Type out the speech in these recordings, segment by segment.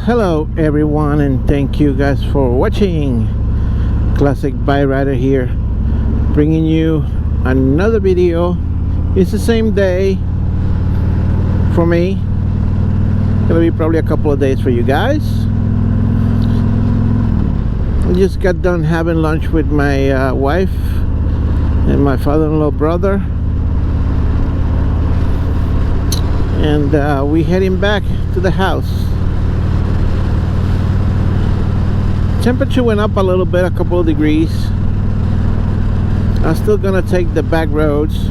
Hello everyone, and thank you guys for watching. Classic Bike Rider here, bringing you another video. It's the same day for me. Gonna be probably a couple of days for you guys. I just got done having lunch with my wife and my father-in-law brother, and we heading back to the house. Temperature went up a little bit, a couple of degrees. I'm still gonna take the back roads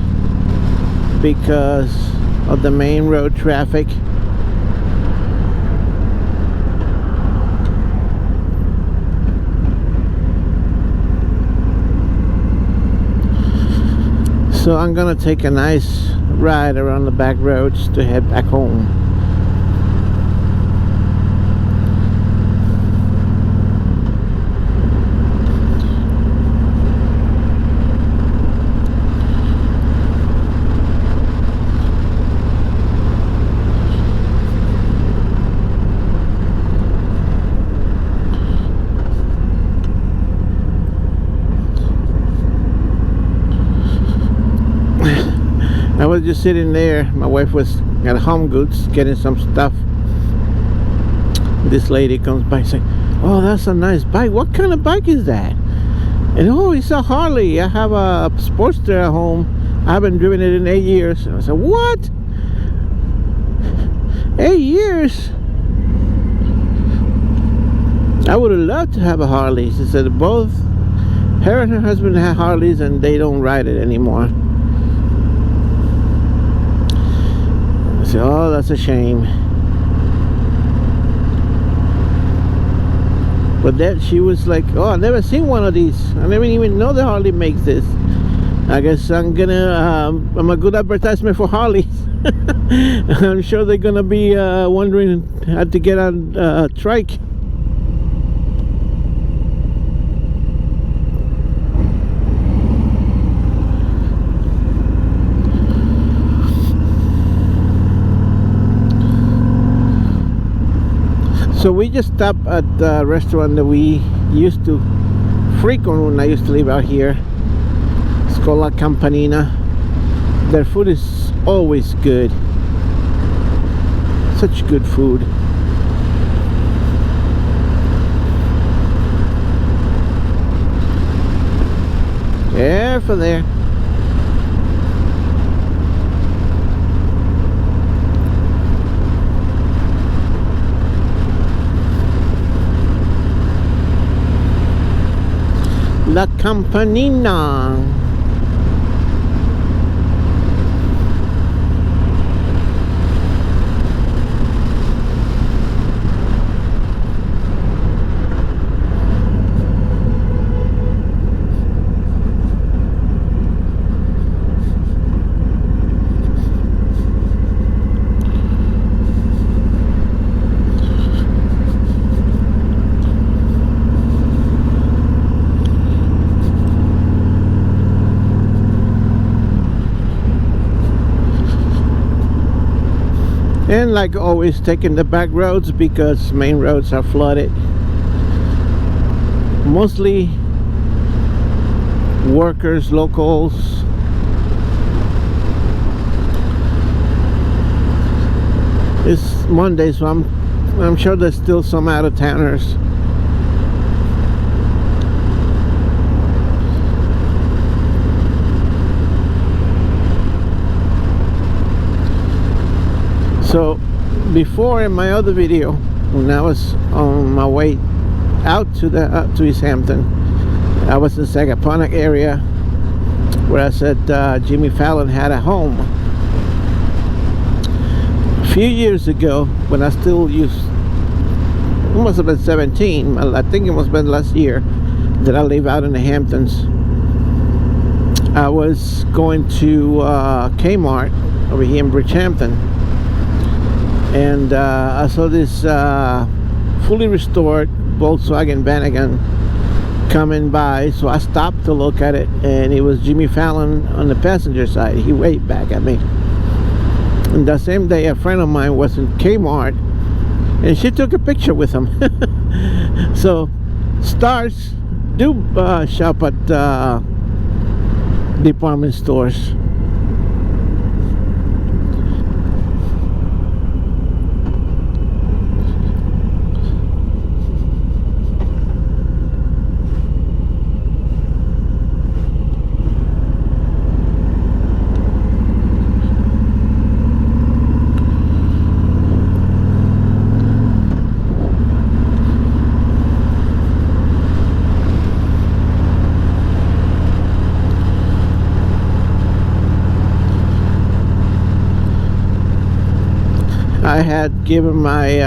because of the main road traffic. So I'm gonna take a nice ride around the back roads to head back home. I was just sitting there. My wife was at Home Goods getting some stuff. This lady comes by saying, "Oh, that's a nice bike. What kind of bike is that?" And, "Oh, it's a Harley. I have a Sportster at home. I haven't driven it in 8 years." And I said, "What? 8 years? I would have loved to have a Harley." She said both her and her husband have Harleys and they don't ride it anymore. I said, "Oh, that's a shame." But then she was like, "Oh, I've never seen one of these. I never even know that Harley makes this. I guess I'm a good advertisement for Harley." I'm sure they're gonna be wondering how to get on trike. So we just stopped at the restaurant that we used to frequent when I used to live out here. It's called La Campanina. Their food is always good. Such good food. Careful there. La Campanina. And like always, taking the back roads because main roads are flooded. Mostly workers, locals. It's Monday, so I'm sure there's still some out-of-towners. So before, in my other video, when I was on my way out to East Hampton, I was in the Sagaponack area where I said Jimmy Fallon had a home. A few years ago, when I still used, it must have been 17, I think it must have been last year that I live out in the Hamptons. I was going to Kmart over here in Bridgehampton, and I saw this fully restored Volkswagen Vanagon coming by, so I stopped to look at it, and it was Jimmy Fallon on the passenger side. He waved back at me. And that same day, a friend of mine was in Kmart, and she took a picture with him. So stars do shop at department stores. I had given my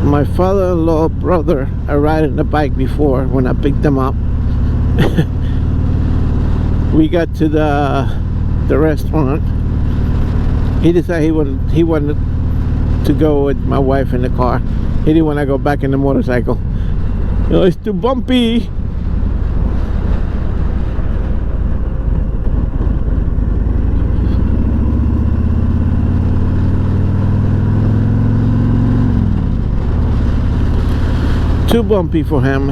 my father-in-law brother a ride on the bike before when I picked them up. We got to the restaurant. He decided he wanted to go with my wife in the car. He didn't want to go back in the motorcycle. Oh, it's too bumpy. Too bumpy for him.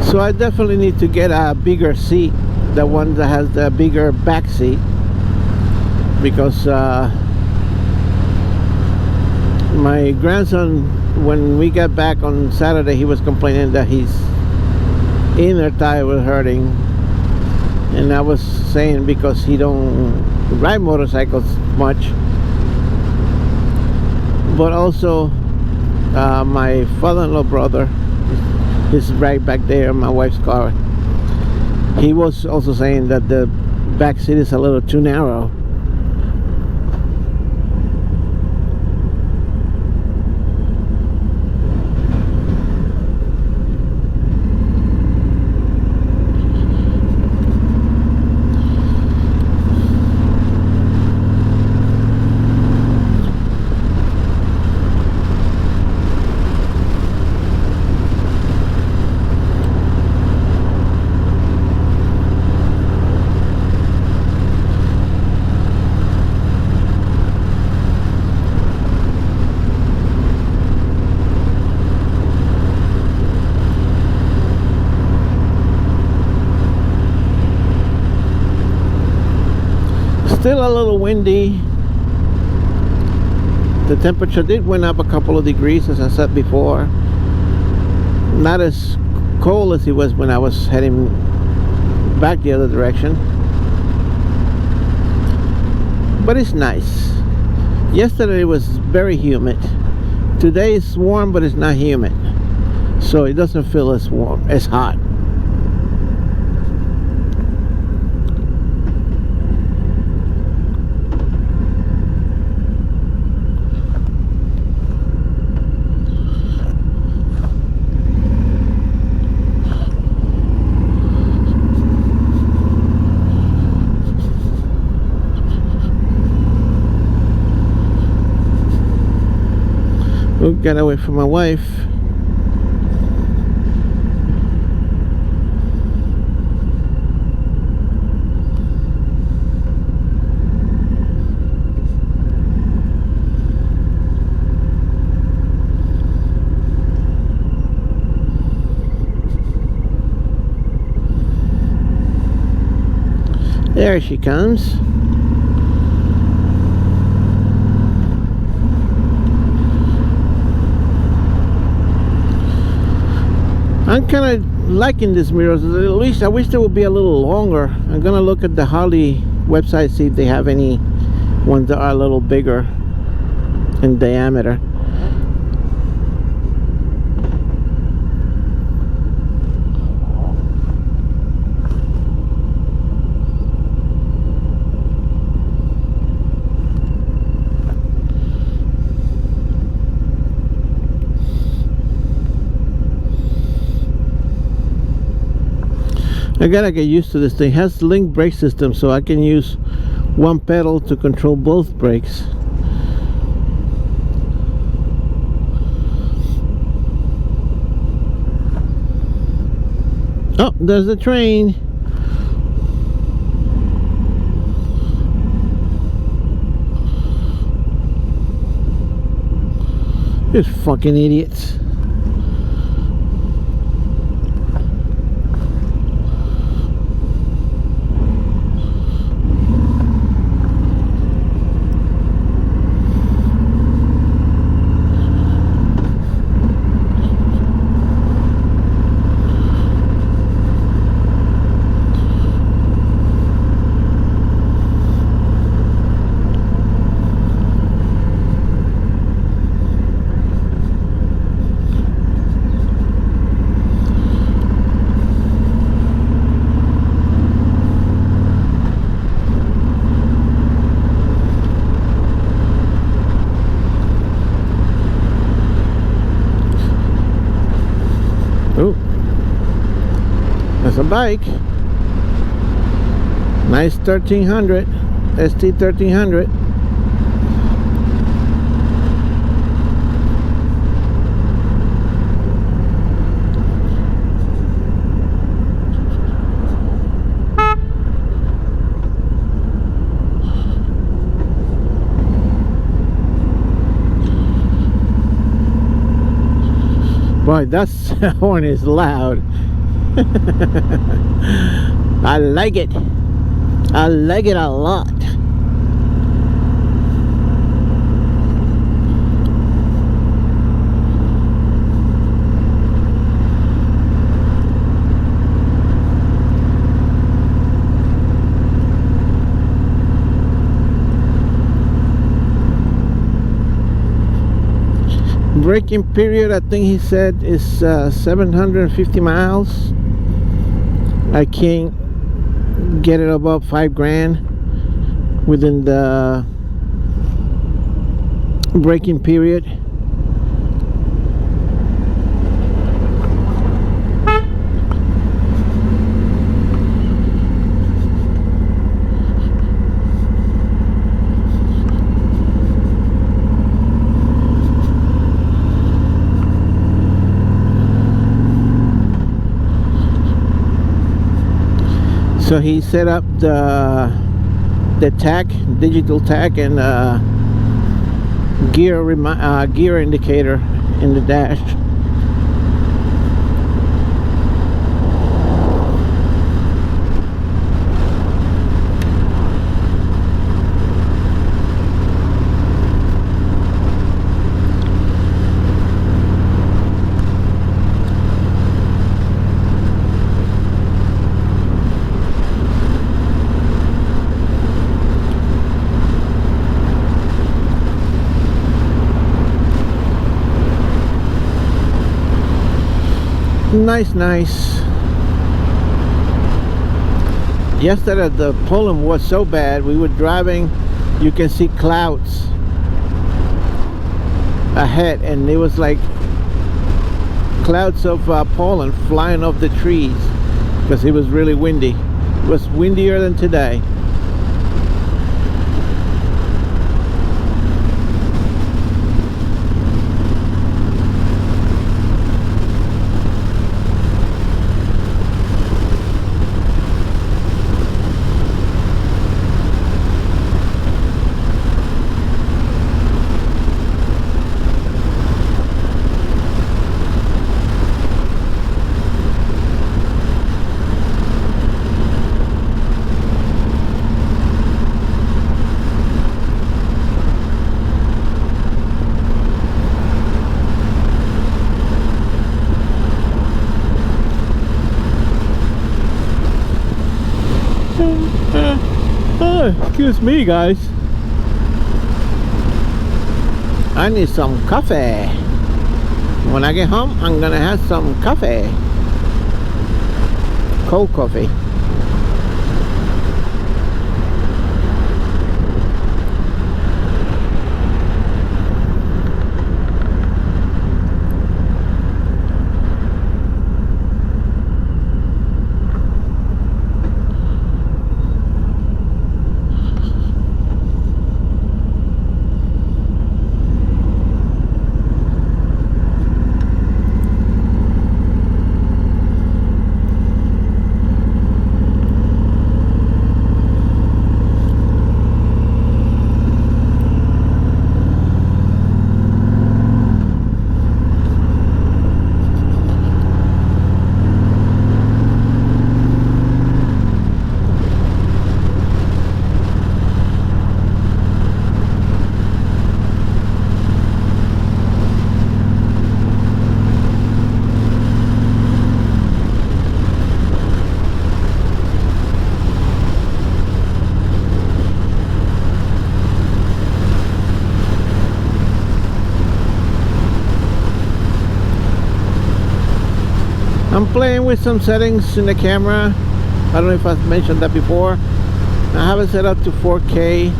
So I definitely need to get a bigger seat, the one that has the bigger back seat, because my grandson, when we got back on Saturday, he was complaining that his inner tire was hurting, and I was saying because he don't ride motorcycles much, but also my father-in-law brother is right back there in my wife's car. He was also saying that the back seat is a little too narrow. Still a little windy. The temperature did went up a couple of degrees, as I said before. Not as cold as it was when I was heading back the other direction, but it's nice. Yesterday it was very humid. Today it's warm, but it's not humid, so it doesn't feel as warm, as hot. Got away from my wife. There she comes. I'm kind of liking these mirrors. At least I wish they would be a little longer. I'm gonna look at the Harley website, see if they have any ones that are a little bigger in diameter. I gotta get used to this thing. It has link brake system, so I can use one pedal to control both brakes. Oh, there's the train. These fucking idiots. Oh, that's a bike. Nice 1300, ST 1300. Boy, that horn is loud. I like it. I like it a lot. Braking period, I think he said, is 750 miles. I can't get it above 5 grand within the braking period. So he set up the tach, digital tach, and gear indicator in the dash. Nice. Yesterday the pollen was so bad, we were driving, you can see clouds ahead, and it was like clouds of pollen flying off the trees because it was really windy. It was windier than today. Excuse me, guys. I need some coffee. When I get home, I'm gonna have some coffee. Cold coffee. I'm playing with some settings in the camera. I don't know if I've mentioned that before. I have it set up to 4K.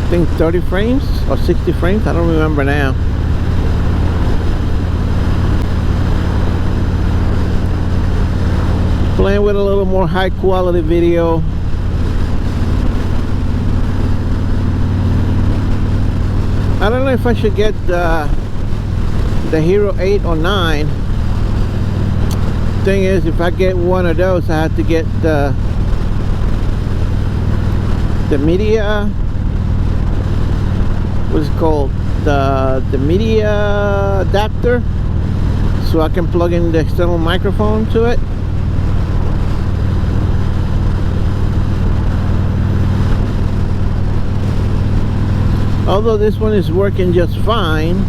I think 30 frames or 60 frames. I don't remember now. Playing with a little more high quality video. I don't know if I should get the Hero 8 or 9. Thing is, if I get one of those, I have to get the media, what's it called, the media adapter, so I can plug in the external microphone to it. Although this one is working just fine.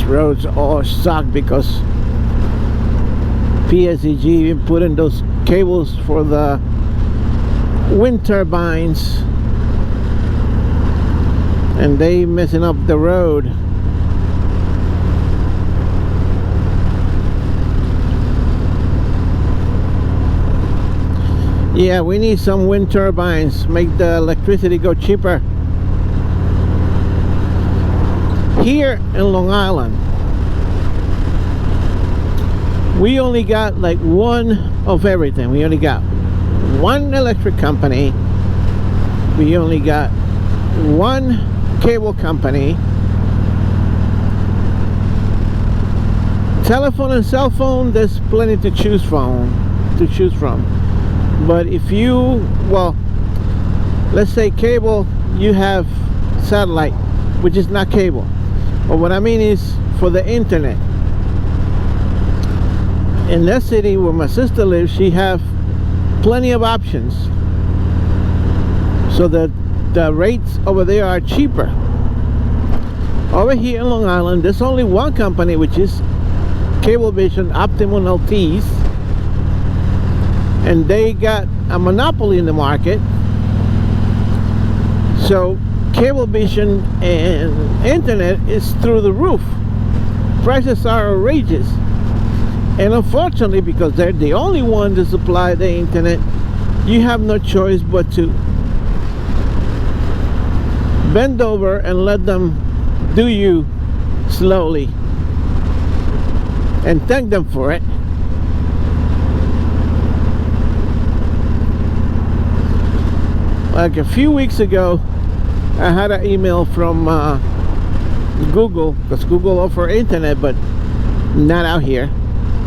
Roads all suck because PSEG even put in those cables for the wind turbines, and they messing up the road. Yeah, we need some wind turbines, make the electricity go cheaper. Here in Long Island, we only got like one of everything. We only got one electric company. We only got one cable company. Telephone and cell phone, there's plenty to choose from. But if you, well, let's say cable, you have satellite, which is not cable. But what I mean is for the internet. In that city where my sister lives, she have plenty of options. So the rates over there are cheaper. Over here in Long Island, there's only one company, which is Cablevision Optimum LTs. And they got a monopoly in the market. So Cablevision and internet is through the roof. Prices are outrageous, and unfortunately, because they're the only one to supply the internet, you have no choice but to bend over and let them do you slowly and thank them for it. Like a few weeks ago, I had an email from Google, because Google offer internet, but not out here.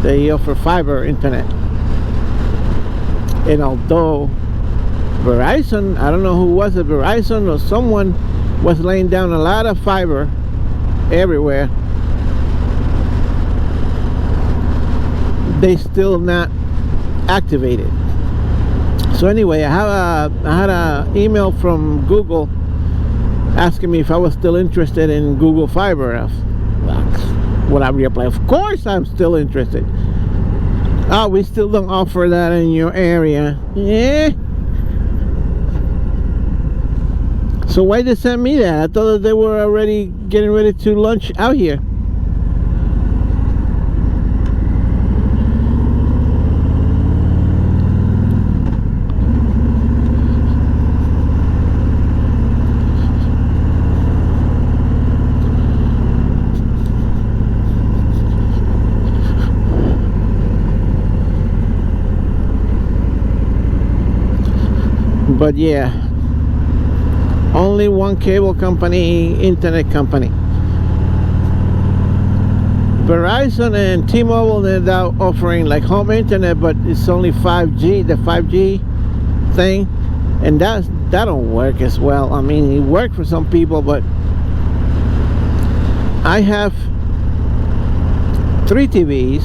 They offer fiber internet. And although Verizon, I don't know who was it, Verizon or someone was laying down a lot of fiber everywhere, they still not activated. So anyway, I had an email from Google asking me if I was still interested in Google Fiber. What I reply, of course I'm still interested. Oh, we still don't offer that in your area. Yeah. So why they send me that? I thought that they were already getting ready to launch out here. But yeah, only one cable company, internet company. Verizon and T-Mobile, they're now offering like home internet, but it's only 5G, the 5G thing, and that don't work as well. I mean, it worked for some people, but I have 3 TVs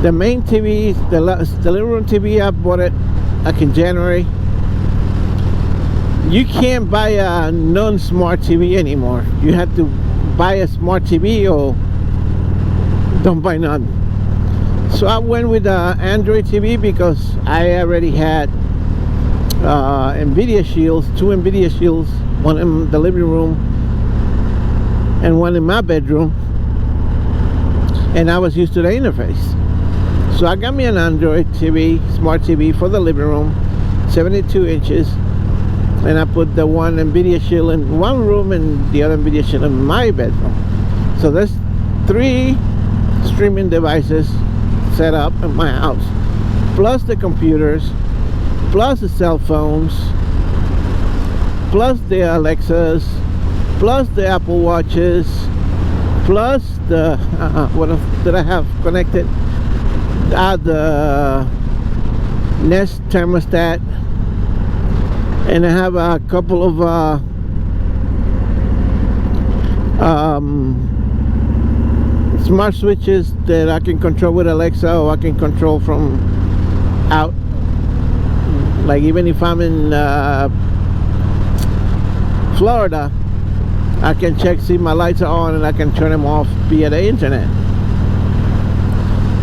The main TV, the living room TV, I bought it like in January. You can't buy a non-smart TV anymore. You have to buy a smart TV or don't buy none. So I went with Android TV because I already had NVIDIA shields, 2 NVIDIA shields, one in the living room and one in my bedroom, and I was used to the interface. So I got me an Android TV, smart TV for the living room, 72 inches, and I put the one NVIDIA shield in one room and the other NVIDIA shield in my bedroom. So there's 3 streaming devices set up in my house, plus the computers, plus the cell phones, plus the Alexas, plus the Apple Watches, plus the what else did I have connected? The Nest thermostat, and I have a couple of smart switches that I can control with Alexa, or I can control from out. Like even if I'm in Florida, I can check, see my lights are on, and I can turn them off via the internet.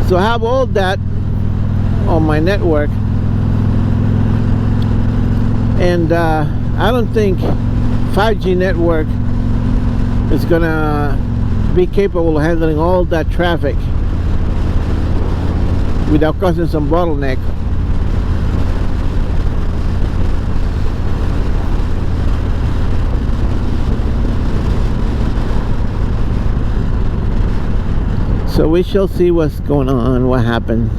So I have all that on my network, and I don't think 5G network is gonna be capable of handling all that traffic without causing some bottleneck. So we shall see what's going on, what happened.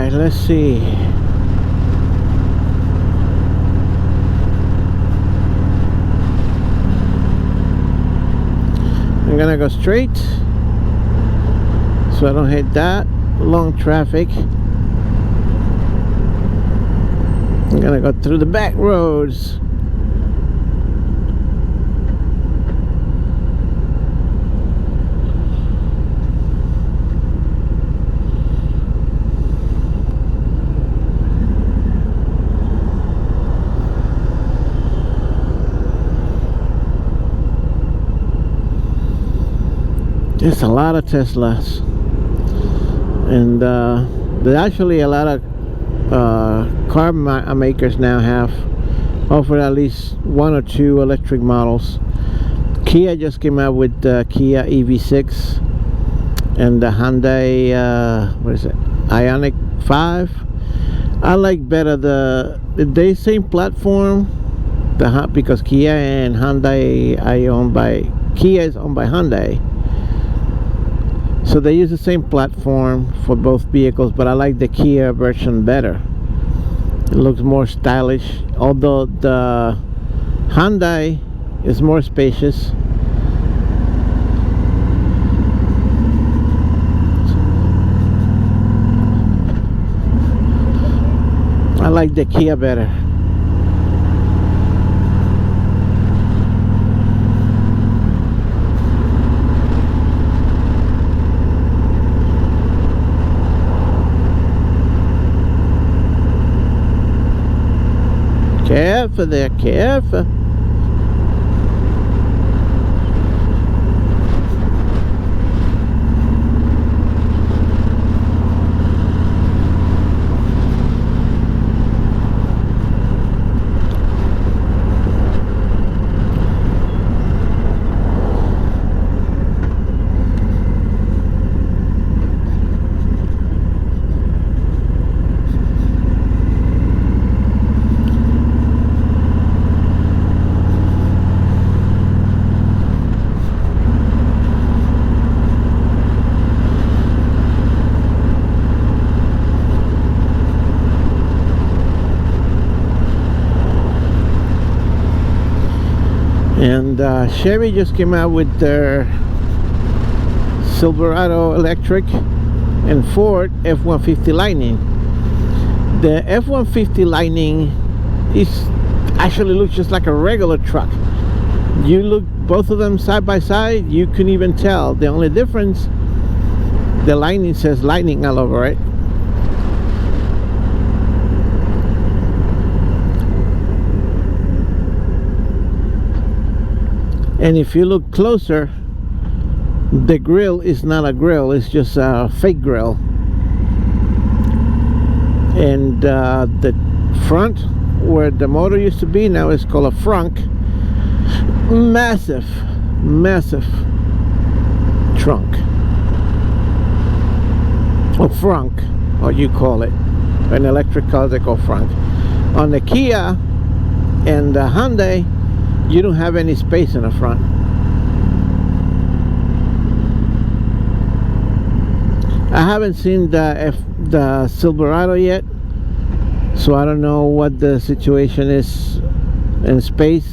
Let's see. I'm gonna go straight so I don't hit that long traffic. I'm gonna go through the back roads. There's a lot of Teslas, and there's actually a lot of car makers now have offered at least 1 or 2 electric models. Kia just came out with the Kia EV6 and the Hyundai what is it, Ioniq 5. I like better the same platform, because Kia and Hyundai are owned by Kia is owned by Hyundai, so they use the same platform for both vehicles, but I like the Kia version better. It looks more stylish, although the Hyundai is more spacious. I like the Kia better. Careful there, careful. And Chevy just came out with their Silverado electric, and Ford F-150 Lightning. The F-150 Lightning actually looks just like a regular truck. You look both of them side by side, you couldn't even tell. The only difference, the Lightning says Lightning all over it. And if you look closer, the grill is not a grill, it's just a fake grill. And the front, where the motor used to be, now is called a frunk. Massive trunk, or frunk, or you call it. An electric car they call frunk. On the Kia and the Hyundai, you don't have any space in the front. I haven't seen the Silverado yet, so I don't know what the situation is in space.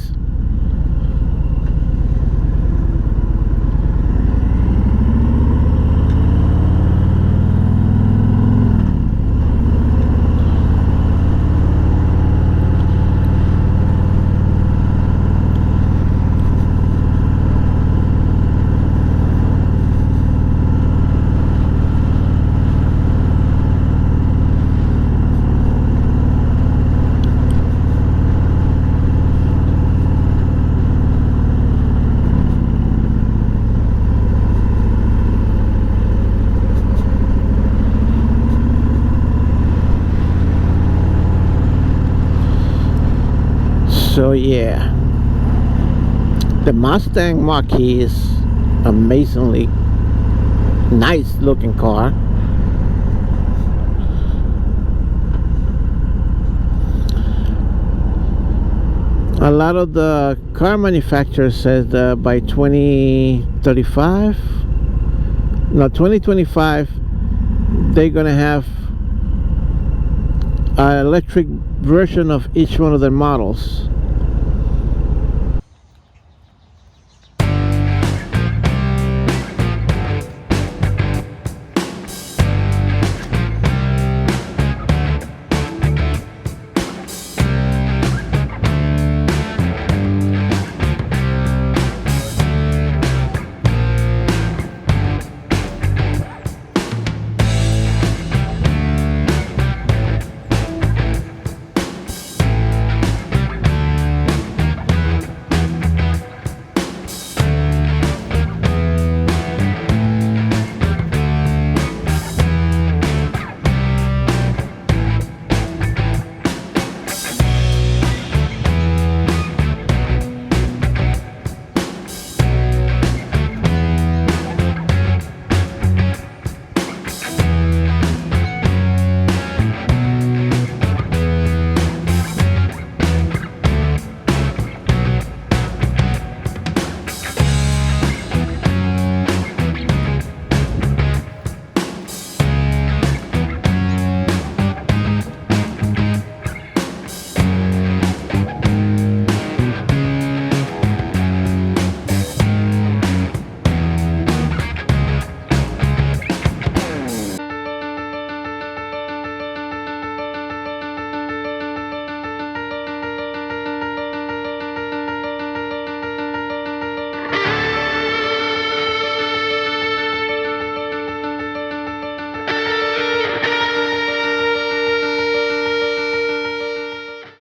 So yeah, the Mustang Mach-E is amazingly nice looking car. A lot of the car manufacturers said that by 2035, no, 2025, they're gonna have an electric version of each one of their models.